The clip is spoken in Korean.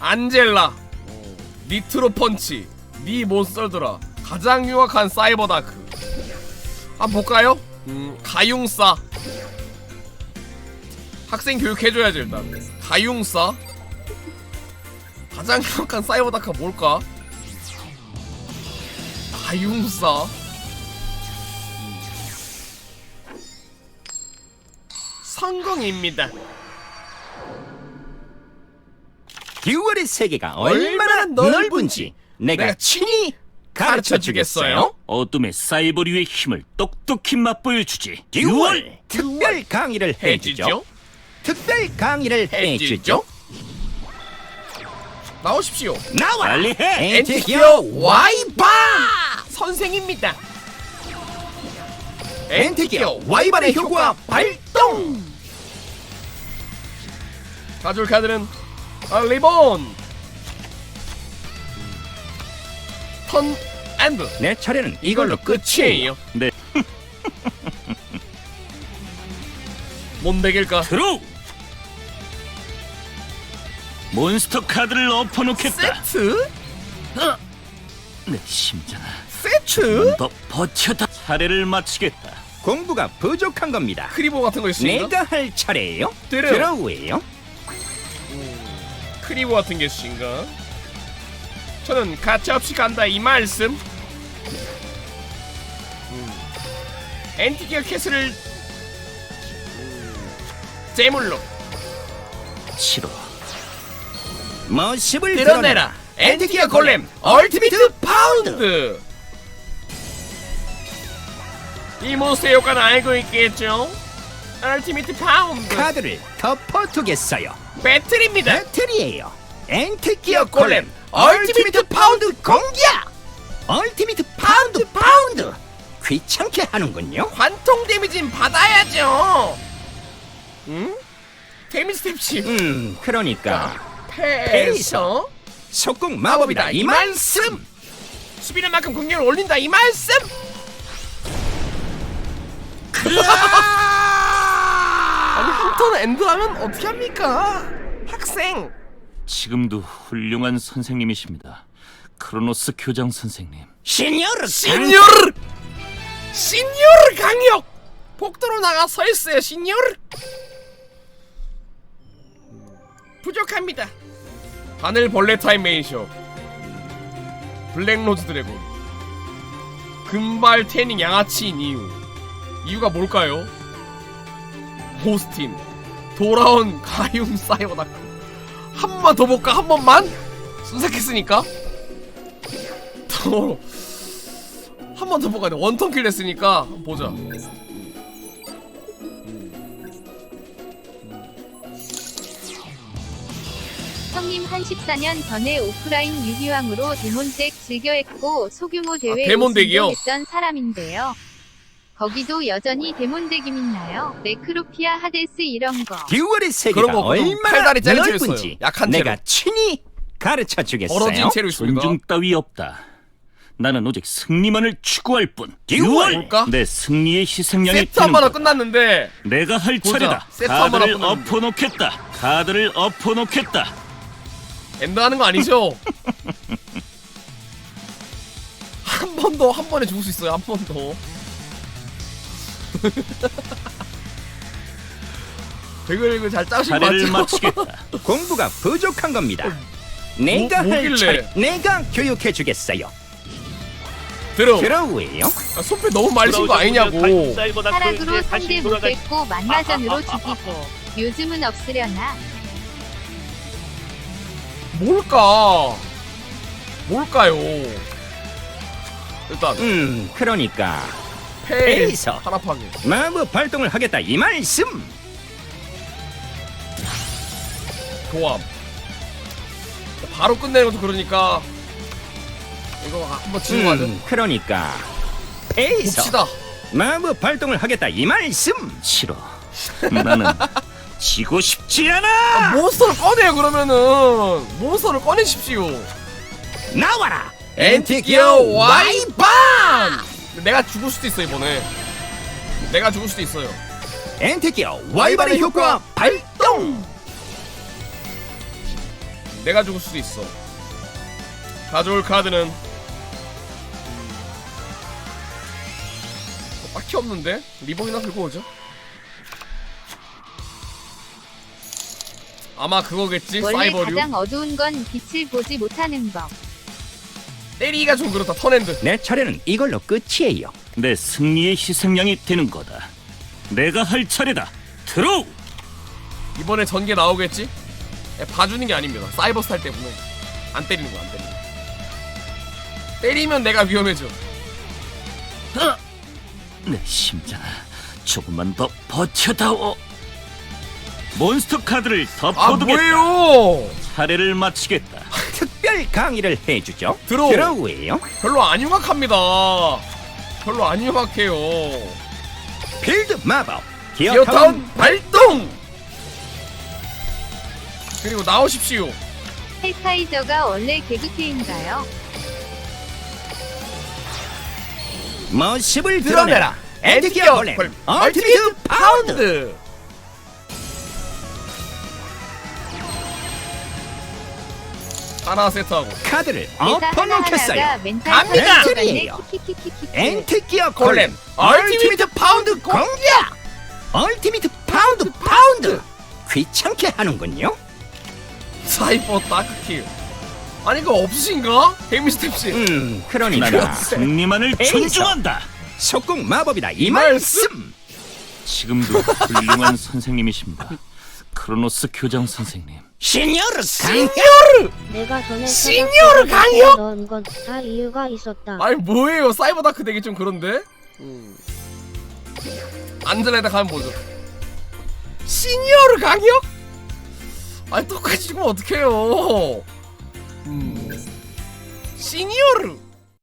안젤라, 니트로 펀치, 니 몬스터들아 가장 유력한 사이버 다크. 한번 볼까요? 가융싸. 학생 교육 해줘야지 일단. 가융싸. 가장 유력한 사이버 다크가 뭘까? 가융싸. 성공입니다. 듀얼의 세계가 얼마나 넓은지 내가 친히 가르쳐주겠어요. 어둠의 사이버류의 힘을 똑똑히 맛보여주지. 듀얼 특별 강의를 해주죠. 특별 강의를 해주죠. 나오십시오. 나와! 빨리 해! 엔티기어 와이바! 선생입니다. 엔티기어 와이반의 효과 발동! 가져올 카드는 리본, 턴 엔드. 내 차례는 이걸로 끝이에요. 네, 뭔 덱일까? 드로우! 몬스터 카드를 엎어놓겠다. 세트? 내 심장아, 세트? 더 버텨다. 차례를 마치겠다. 공부가 부족한 겁니다. 크리보 같은 거 있으니까? 내가 할 차례예요. 드로우. 드로우예요. 크리보 같은 게 있으신가? 저는 가차없이 간다 이 말씀. 엔티기어 캐슬을 제물로 치러. 모습을 드러내라. 엔티기어 골렘 얼티미트 파운드. 이 몬스터의 효과는 알고 있겠죠? 얼티미트 파운드 카드를 덮어두겠어요. 배틀입니다. 배틀이에요. 엔티기어 골렘 골렘 얼티미트 파운드 공격! 얼티미트 파운드! 귀찮게 하는군요. 관통 데미지는 받아야죠. 응? 데미지 탭시 그러니까 패서 속공 마법이다 이 말씀. 수비는 만큼 공격을 올린다 이 말씀. 아니 한턴 엔드하면 어떻게 합니까? 학생. 지금도 훌륭한 선생님이십니다. 크로노스 교장 선생님. 시니어르 시니어르 강력. 복도로 나가 서 있어요 시니어르. 부족합니다. 하늘 벌레 타임 메인쇼, 블랙로즈 드래곤, 금발 태닝 양아치인 이유가 뭘까요? 호스틴 돌아온 가융 사이버다크. 한 번만 더 볼까? 한 번만? 순삭했으니까 더 한 번 더 볼까? 원턴 킬 됐으니까 한번 보자. 형님 한 14년 전에 오프라인 유기왕으로 데몬덱 즐겨했고 소규모 대회 데몬덱이요? 우승도 했던 사람인데요. 거기도 여전히 데몬덱이 있나요? 네크로피아 하데스 이런 거. 듀얼의 그런 세계가 거 얼마나 팔다리 잘린 채로 넓은지 있어요. 약한 채로. 내가 친히 가르쳐주겠어요. 벌어진 채로 있습니다. 존중 따위 없다. 나는 오직 승리만을 추구할 뿐. 듀얼! 뭘까? 내 승리의 희생양이 세트 한 번 되는 끝났는데 내가 할 보자. 차례다. 세트 한 번 카드를 끝났는데. 엎어놓겠다. 카드를 엎어놓겠다. 엔드 하는 거 아니죠? 한 번 더, 한 번에 죽을 수 있어요. 한 번 더. 백을 잘 짜신 거 차례를 맞죠? 마치겠다. 공부가 부족한 겁니다. 내가 뭐- 할 뭐길래? 차례, 내가 교육해주겠어요. 들어. 드로우예요. 아, 손패 너무 말린 거 아니냐고. 타락으로 상대 못했고 만나전으로 죽이고. 요즘은 없으려나? 뭘까요? 일단 그러니까 페이서 페이서. 하나 파괴. 마법 발동을 하겠다 이 말씀. 교함. 바로 끝내는 것도 그러니까 이거 한번 치는 거 하죠. 그러니까 페이서. 봅시다. 마법 발동을 하겠다 이 말씀. 싫어. 나는 지고 싶지 않아. 몬스터를 꺼내요 그러면은. 몬스터를 꺼내십시오. 나와라. 엔티기어 와이반! 내가 죽을 수도 있어 이번에. 내가 죽을 수도 있어요. 엔티기어 와이반의 효과 발동. 내가 죽을 수도 있어. 가져올 카드는 딱히 없는데? 리본이나 들고 오죠. 아마 그거겠지? 원래 사이버류. 가장 어두운 건 빛을 보지 못하는 법. 때리기가 좀 그렇다. 턴핸드. 내 차례는 이걸로 끝이에요. 내 승리의 희생양이 되는 거다. 내가 할 차례다. 드로우. 이번에 전개 나오겠지? 봐주는 게 아닙니다. 사이버 스타일 때문에 안 때리는 거야. 안 때리는 거. 때리면 내가 위험해져. 내 심장아, 조금만 더 버텨다오. 몬스터 카드를 아 덮어두겠다. 뭐예요? 차례를 마치겠다. 특별 강의를 해주죠. 드로우. 드로우예요. 별로 안 흉악합니다. 별로 안 흉악해요. 필드 마법. 기어타운 발동! 그리고 나오십시오. 헬카이저가 원래 개그캐인가요? 모습을 드러내라. 드러내라. 엔드기어 골렘. 얼티미트 파운드. 하나 세트하고 카드를 대사 엎어놓겠어요. 하나하나가 멘탈 갑니다. 터질 것 같네. 엔트리예요. 키키키키키키. 엔트기어 골렘. 골렘. 얼티미트 파운드 공격. 얼티미트 파운드. 귀찮게 하는군요. 사이버 다크킬. 아니 그거 없으신가? 데미스텝씨. 그러니까 나는 승리만을 에이서. 존중한다. 속공 마법이다 이 말씀. 지금도 훌륭한 선생님이십니다. 크로노스 교장 선생님. 시니어르 강력. 내가 전에 시니어르 강요? 넣은 건 다 이유가 있었다. 아니 뭐예요? 사이버 다크 되게 좀 그런데? 안젤레다 가면 뭐죠? 시니어르 강력? 아니 똑같이 죽으면 어떡해요? 시니어르